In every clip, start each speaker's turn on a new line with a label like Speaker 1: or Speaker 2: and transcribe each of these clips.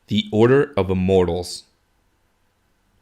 Speaker 1: The Order of Immortals.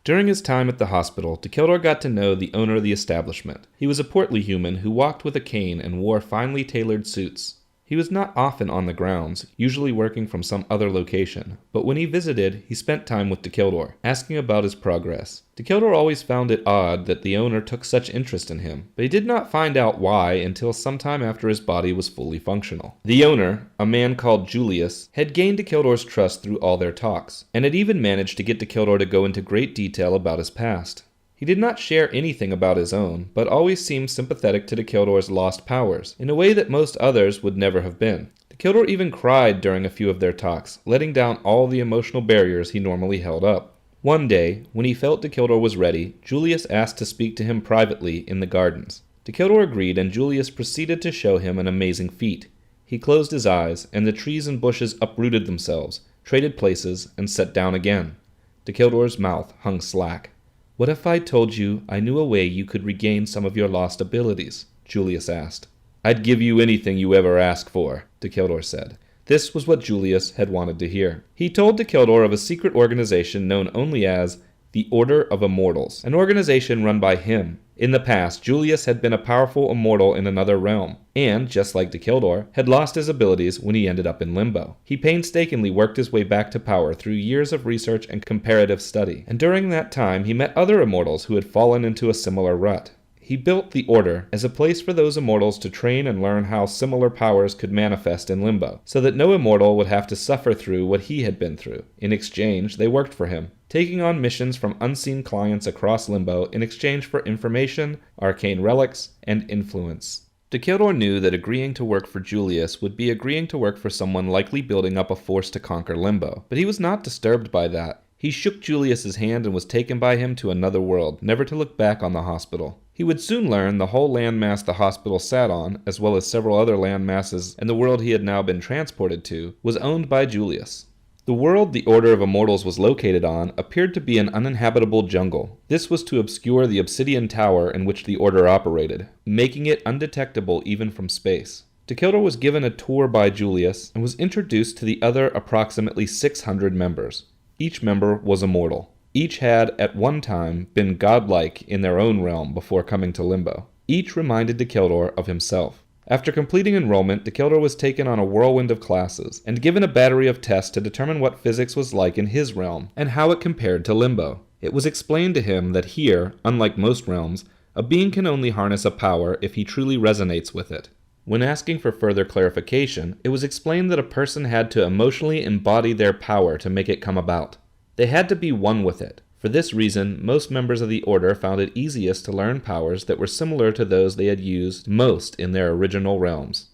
Speaker 1: During his time at the hospital, Dacheldor got to know the owner of the establishment. He was a portly human who walked with a cane and wore finely tailored suits. He was not often on the grounds, usually working from some other location, but when he visited, he spent time with Dacheldor, asking about his progress. Dacheldor always found it odd that the owner took such interest in him, but he did not find out why until sometime after his body was fully functional. The owner, a man called Julius, had gained Dacheldor's trust through all their talks, and had even managed to get Dacheldor to go into great detail about his past. He did not share anything about his own, but always seemed sympathetic to Dacheldor's lost powers, in a way that most others would never have been. Dacheldor even cried during a few of their talks, letting down all the emotional barriers he normally held up. One day, when he felt Dacheldor was ready, Julius asked to speak to him privately in the gardens. Dacheldor agreed, and Julius proceeded to show him an amazing feat. He closed his eyes, and the trees and bushes uprooted themselves, traded places, and sat down again. Dacheldor's mouth hung slack. "What if I told you I knew a way you could regain some of your lost abilities?" Julius asked. "I'd give you anything you ever ask for," Dacheldor said. This was what Julius had wanted to hear. He told Dacheldor of a secret organization known only as the Order of Immortals, an organization run by him. In the past, Julius had been a powerful immortal in another realm, and, just like Dacheldor, had lost his abilities when he ended up in limbo. He painstakingly worked his way back to power through years of research and comparative study, and during that time he met other immortals who had fallen into a similar rut. He built the Order as a place for those immortals to train and learn how similar powers could manifest in limbo, so that no immortal would have to suffer through what he had been through. In exchange, they worked for him, taking on missions from unseen clients across limbo in exchange for information, arcane relics, and influence. Dacheldor knew that agreeing to work for Julius would be agreeing to work for someone likely building up a force to conquer limbo, but he was not disturbed by that. He shook Julius's hand and was taken by him to another world, never to look back on the hospital. He would soon learn the whole landmass the hospital sat on, as well as several other landmasses and the world he had now been transported to, was owned by Julius. The world the Order of Immortals was located on appeared to be an uninhabitable jungle. This was to obscure the obsidian tower in which the Order operated, making it undetectable even from space. Dacheldor was given a tour by Julius and was introduced to the other approximately 600 members. Each member was immortal. Each had, at one time, been godlike in their own realm before coming to limbo. Each reminded Dacheldor of himself. After completing enrollment, Dacheldor was taken on a whirlwind of classes, and given a battery of tests to determine what physics was like in his realm, and how it compared to limbo. It was explained to him that here, unlike most realms, a being can only harness a power if he truly resonates with it. When asking for further clarification, it was explained that a person had to emotionally embody their power to make it come about. They had to be one with it. For this reason, most members of the Order found it easiest to learn powers that were similar to those they had used most in their original realms.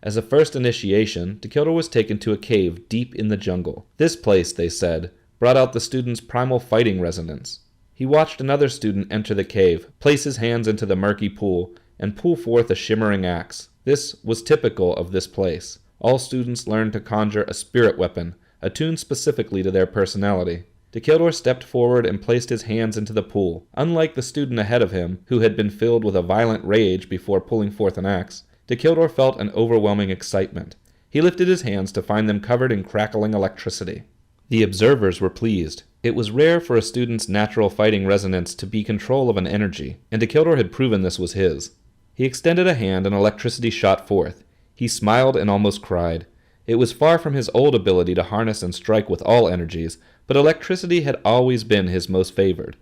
Speaker 1: As a first initiation, Dacheldor was taken to a cave deep in the jungle. This place, they said, brought out the student's primal fighting resonance. He watched another student enter the cave, place his hands into the murky pool, and pull forth a shimmering axe. This was typical of this place. All students learned to conjure a spirit weapon, attuned specifically to their personality. Dacheldor stepped forward and placed his hands into the pool. Unlike the student ahead of him, who had been filled with a violent rage before pulling forth an axe, Dacheldor felt an overwhelming excitement. He lifted his hands to find them covered in crackling electricity. The observers were pleased. It was rare for a student's natural fighting resonance to be control of an energy, and Dacheldor had proven this was his. He extended a hand and electricity shot forth. He smiled and almost cried. It was far from his old ability to harness and strike with all energies, but electricity had always been his most favored.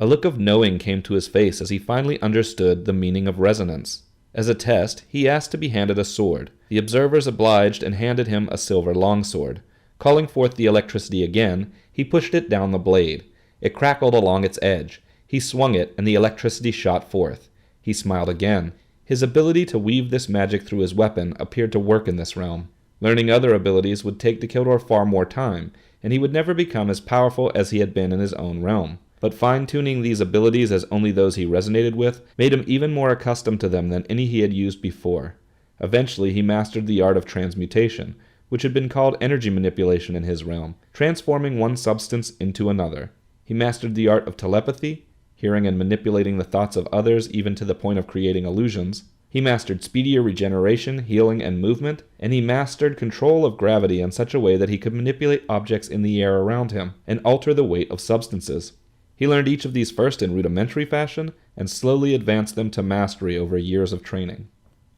Speaker 1: A look of knowing came to his face as he finally understood the meaning of resonance. As a test, he asked to be handed a sword. The observers obliged and handed him a silver longsword. Calling forth the electricity again, he pushed it down the blade. It crackled along its edge. He swung it, and the electricity shot forth. He smiled again. His ability to weave this magic through his weapon appeared to work in this realm. Learning other abilities would take Dacheldor far more time, and he would never become as powerful as he had been in his own realm. But fine-tuning these abilities as only those he resonated with made him even more accustomed to them than any he had used before. Eventually he mastered the art of transmutation, which had been called energy manipulation in his realm, transforming one substance into another. He mastered the art of telepathy, hearing and manipulating the thoughts of others even to the point of creating illusions. He mastered speedier regeneration, healing, and movement, and he mastered control of gravity in such a way that he could manipulate objects in the air around him and alter the weight of substances. He learned each of these first in rudimentary fashion and slowly advanced them to mastery over years of training.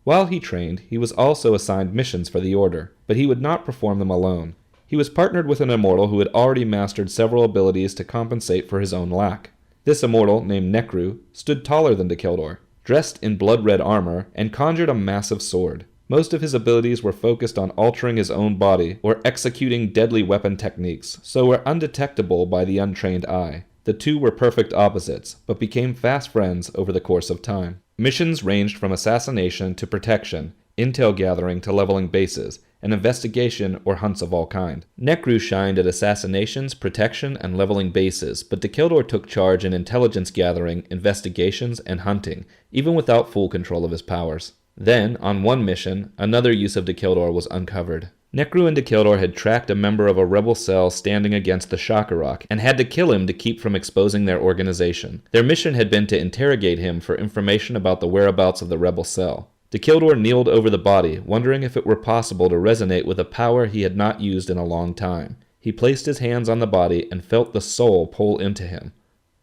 Speaker 1: While he trained, he was also assigned missions for the Order, but he would not perform them alone. He was partnered with an immortal who had already mastered several abilities to compensate for his own lack. This immortal, named Necru, stood taller than Dacheldor, dressed in blood-red armor, and conjured a massive sword. Most of his abilities were focused on altering his own body or executing deadly weapon techniques, so were undetectable by the untrained eye. The two were perfect opposites, but became fast friends over the course of time. Missions ranged from assassination to protection, intel gathering to leveling bases, and investigation or hunts of all kind. Necru shined at assassinations, protection, and leveling bases, but Dacheldor took charge in intelligence gathering, investigations, and hunting, even without full control of his powers. Then, on one mission, another use of Dacheldor was uncovered. Necru and Dacheldor had tracked a member of a rebel cell standing against the Shakarok, and had to kill him to keep from exposing their organization. Their mission had been to interrogate him for information about the whereabouts of the rebel cell. Dacheldor kneeled over the body, wondering if it were possible to resonate with a power he had not used in a long time. He placed his hands on the body and felt the soul pull into him.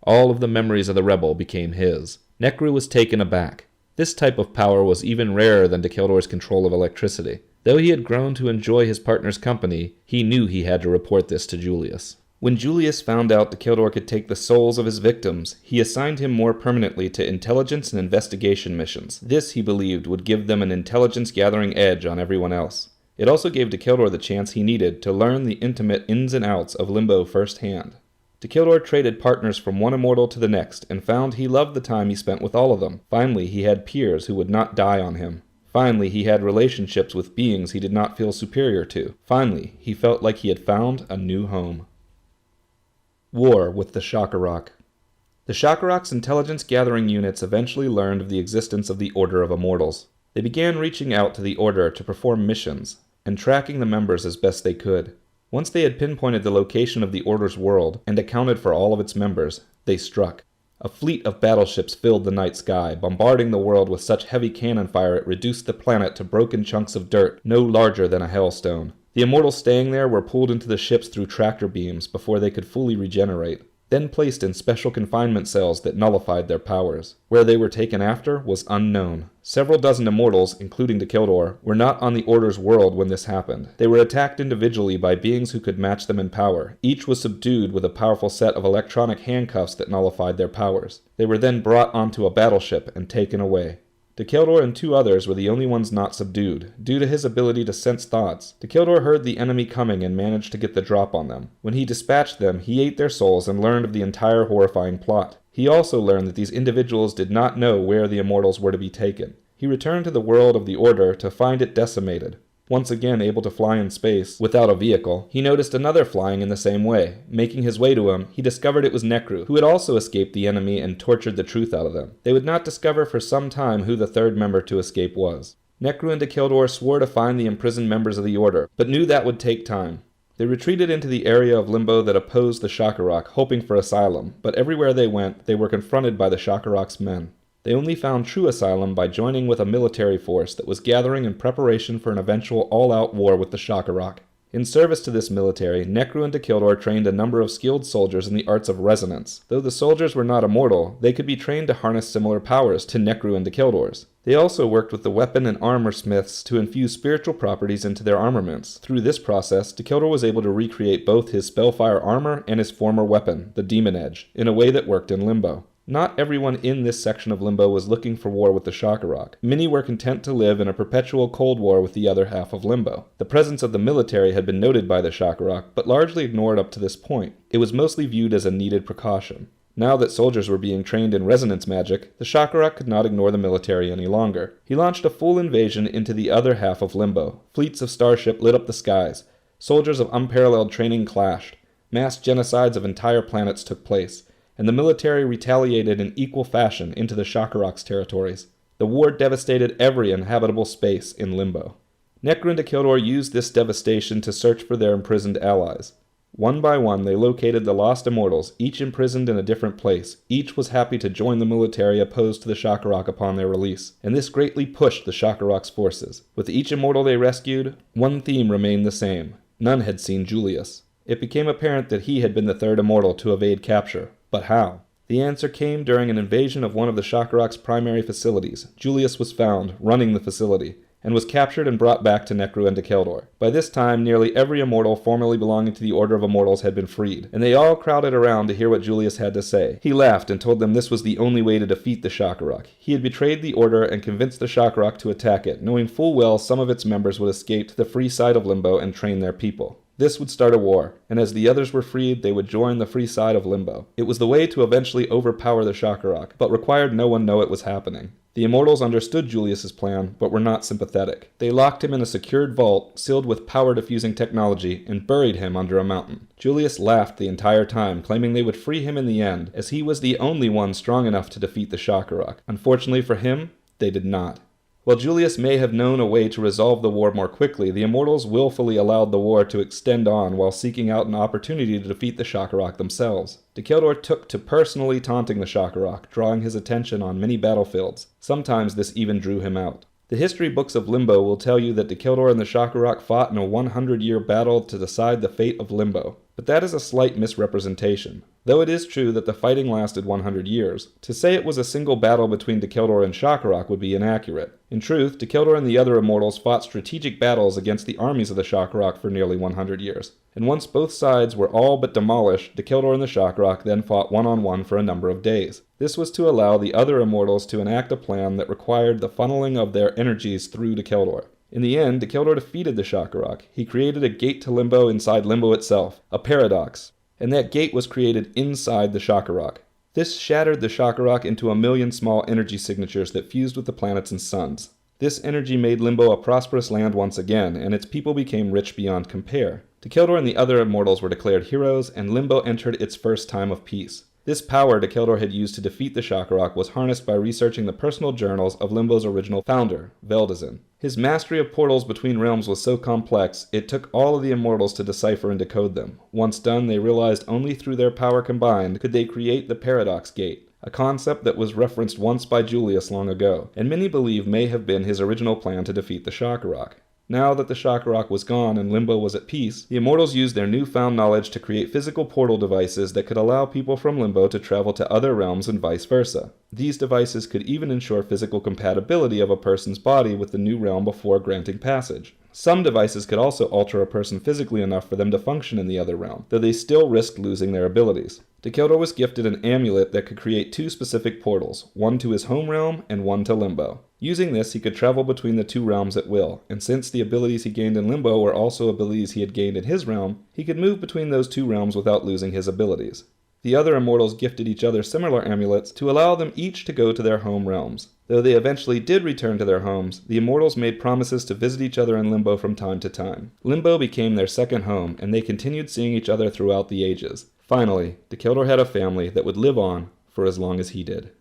Speaker 1: All of the memories of the rebel became his. Necru was taken aback. This type of power was even rarer than Dacheldor's control of electricity. Though he had grown to enjoy his partner's company, he knew he had to report this to Julius. When Julius found out Dacheldor could take the souls of his victims, he assigned him more permanently to intelligence and investigation missions. This, he believed, would give them an intelligence-gathering edge on everyone else. It also gave Dacheldor the chance he needed to learn the intimate ins and outs of Limbo firsthand. Dacheldor traded partners from one immortal to the next, and found he loved the time he spent with all of them. Finally, he had peers who would not die on him. Finally, he had relationships with beings he did not feel superior to. Finally, he felt like he had found a new home. War with the Shakarok. The Shakarok's intelligence-gathering units eventually learned of the existence of the Order of Immortals. They began reaching out to the Order to perform missions, and tracking the members as best they could. Once they had pinpointed the location of the Order's world, and accounted for all of its members, they struck. A fleet of battleships filled the night sky, bombarding the world with such heavy cannon fire it reduced the planet to broken chunks of dirt, no larger than a hailstone. The immortals staying there were pulled into the ships through tractor beams before they could fully regenerate, then placed in special confinement cells that nullified their powers. Where they were taken after was unknown. Several dozen immortals, including Dacheldor, were not on the Order's world when this happened. They were attacked individually by beings who could match them in power. Each was subdued with a powerful set of electronic handcuffs that nullified their powers. They were then brought onto a battleship and taken away. Dacheldor and two others were the only ones not subdued. Due to his ability to sense thoughts, Dacheldor heard the enemy coming and managed to get the drop on them. When he dispatched them, he ate their souls and learned of the entire horrifying plot. He also learned that these individuals did not know where the immortals were to be taken. He returned to the world of the Order to find it decimated. Once again able to fly in space without a vehicle, he noticed another flying in the same way. Making his way to him, he discovered it was Necru, who had also escaped the enemy and tortured the truth out of them. They would not discover for some time who the third member to escape was. Necru and Dacheldor swore to find the imprisoned members of the Order, but knew that would take time. They retreated into the area of Limbo that opposed the Shakarok, hoping for asylum, but everywhere they went, they were confronted by the Shakarok's men. They only found true asylum by joining with a military force that was gathering in preparation for an eventual all-out war with the Shakarok. In service to this military, Necru and Dacheldor trained a number of skilled soldiers in the arts of resonance. Though the soldiers were not immortal, they could be trained to harness similar powers to Necru and Dacheldor's. They also worked with the weapon and armor smiths to infuse spiritual properties into their armaments. Through this process, Dacheldor was able to recreate both his spellfire armor and his former weapon, the Demon Edge, in a way that worked in Limbo. Not everyone in this section of Limbo was looking for war with the Shakarok. Many were content to live in a perpetual cold war with the other half of Limbo. The presence of the military had been noted by the Shakarok, but largely ignored up to this point. It was mostly viewed as a needed precaution. Now that soldiers were being trained in resonance magic, the Shakarok could not ignore the military any longer. He launched a full invasion into the other half of Limbo. Fleets of starship lit up the skies. Soldiers of unparalleled training clashed. Mass genocides of entire planets took place, and the military retaliated in equal fashion into the Shakarok's territories. The war devastated every inhabitable space in Limbo. Necru and Dacheldor used this devastation to search for their imprisoned allies. One by one, they located the lost immortals, each imprisoned in a different place. Each was happy to join the military opposed to the Shakarok upon their release, and this greatly pushed the Shakarok's forces. With each immortal they rescued, one theme remained the same. None had seen Julius. It became apparent that he had been the third immortal to evade capture. But how? The answer came during an invasion of one of the Shakarok's primary facilities. Julius was found, running the facility, and was captured and brought back to Necru and Dacheldor. By this time, nearly every immortal formerly belonging to the Order of Immortals had been freed, and they all crowded around to hear what Julius had to say. He laughed and told them this was the only way to defeat the Shakarok. He had betrayed the Order and convinced the Shakarok to attack it, knowing full well some of its members would escape to the free side of Limbo and train their people. This would start a war, and as the others were freed, they would join the free side of Limbo. It was the way to eventually overpower the Shakarok, but required no one know it was happening. The Immortals understood Julius's plan, but were not sympathetic. They locked him in a secured vault, sealed with power-diffusing technology, and buried him under a mountain. Julius laughed the entire time, claiming they would free him in the end, as he was the only one strong enough to defeat the Shakarok. Unfortunately for him, they did not. While Julius may have known a way to resolve the war more quickly, the Immortals willfully allowed the war to extend on while seeking out an opportunity to defeat the Shakarok themselves. Dacheldor took to personally taunting the Shakarok, drawing his attention on many battlefields. Sometimes this even drew him out. The history books of Limbo will tell you that Dacheldor and the Shakarok fought in a 100-year battle to decide the fate of Limbo. But that is a slight misrepresentation. Though it is true that the fighting lasted 100 years, to say it was a single battle between Dacheldor and Shakarok would be inaccurate. In truth, Dacheldor and the other immortals fought strategic battles against the armies of the Shakarok for nearly 100 years. And once both sides were all but demolished, Dacheldor and the Shakarok then fought one-on-one for a number of days. This was to allow the other immortals to enact a plan that required the funneling of their energies through Dacheldor. In the end, Dacheldor defeated the Shakarok. He created a gate to Limbo inside Limbo itself, a paradox, and that gate was created inside the Shakarok. This shattered the Shakarok into a million small energy signatures that fused with the planets and suns. This energy made Limbo a prosperous land once again, and its people became rich beyond compare. Dacheldor and the other immortals were declared heroes, and Limbo entered its first time of peace. This power Dacheldor had used to defeat the Shakarok was harnessed by researching the personal journals of Limbo's original founder, Veldazin. His mastery of portals between realms was so complex, it took all of the immortals to decipher and decode them. Once done, they realized only through their power combined could they create the Paradox Gate, a concept that was referenced once by Julius long ago, and many believe may have been his original plan to defeat the Shakarok. Now that the Shakarok was gone and Limbo was at peace, the Immortals used their newfound knowledge to create physical portal devices that could allow people from Limbo to travel to other realms and vice versa. These devices could even ensure physical compatibility of a person's body with the new realm before granting passage. Some devices could also alter a person physically enough for them to function in the other realm, though they still risked losing their abilities. Dacheldor was gifted an amulet that could create two specific portals, one to his home realm and one to Limbo. Using this, he could travel between the two realms at will, and since the abilities he gained in Limbo were also abilities he had gained in his realm, he could move between those two realms without losing his abilities. The other immortals gifted each other similar amulets to allow them each to go to their home realms. Though they eventually did return to their homes, the immortals made promises to visit each other in Limbo from time to time. Limbo became their second home, and they continued seeing each other throughout the ages. Finally, Dacheldor had a family that would live on for as long as he did.